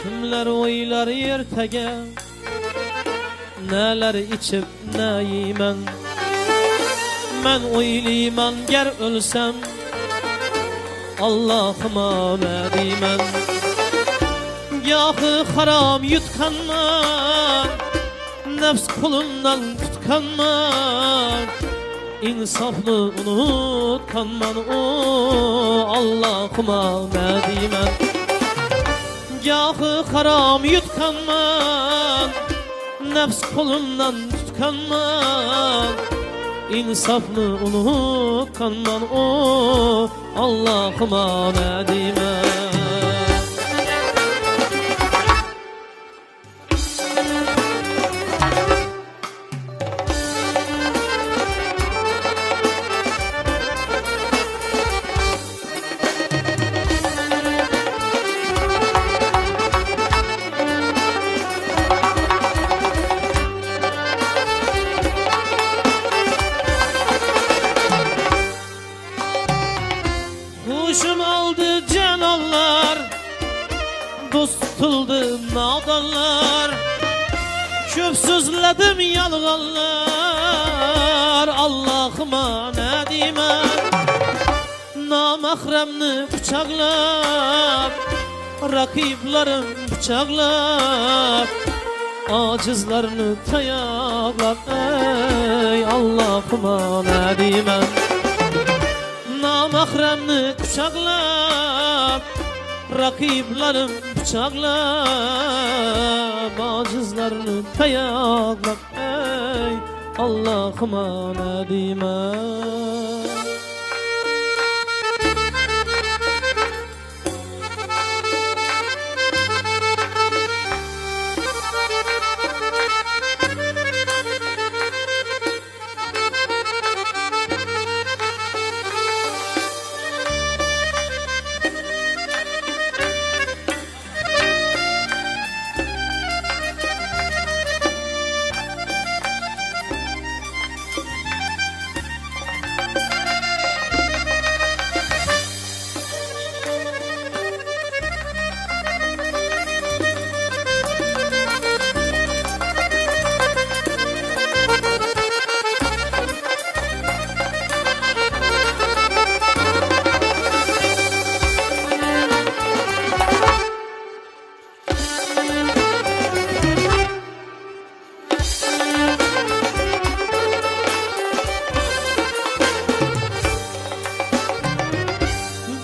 Kimler oylar ertege, neler içip ne yiymen. Men oylıyman ger ölsem, Allah'ıma ne deymen. Gahı haram yutkanman, nefs kulundan tutkanman. İnsaflı unutkanman, o Allah'ıma ne deymen. Gahı haram yutkanman, nefs kolundan tutkanman. İnsaflı unutkanman, o Allah'ıma ne deymen. Huşum aldı cananlar, dost tutuldu nadanlar. Köp sözledim yalganlar, Allah'ıma ne deymen. Namahremni bıçaklap, rakiplerim bıçaklap. Acizlerini tayaklap, ey Allah'ıma ne deymen. Namahremni kucaklap, rakiplerim bıçaklap. Acizlerini tayaklap, ey Allah'ıma ne deymen.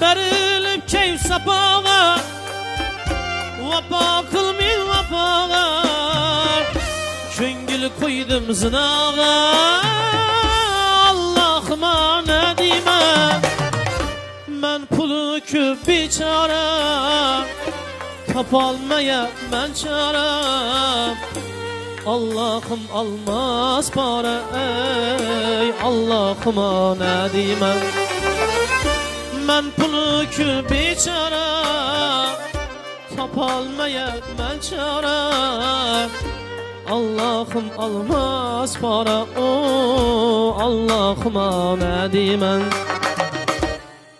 Berilip keyf sapağa, vapa kılmin vapağa. Köngül koydum zınağa, Allah'ıma ne deymen. Men pulu köp biçare, tapalmaya men çare. Allah'ım almaz para, ey Allah'ıma ne deymen. Men pulu köp biçare, tapalmaya men çare. Allah'ım almaz para, o Allah'ıma ne deymen.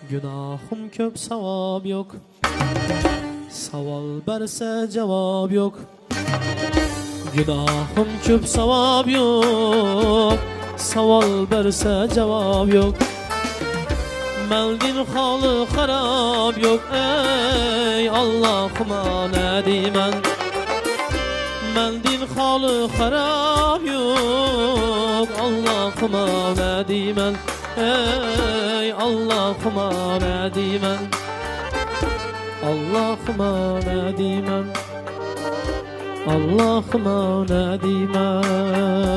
Günahım köp savab yok, saval berse cevap yok. Günahım köp savab yok, saval berse cevap yok. Meldin halı harap yok, ey Allah'ıma ne deymen. Meldin halı harap yok, Allah'ıma ne deymen. Ey Allah'ıma ne deymen. Allah'ıma ne deymen. Allah'ıma ne deymen.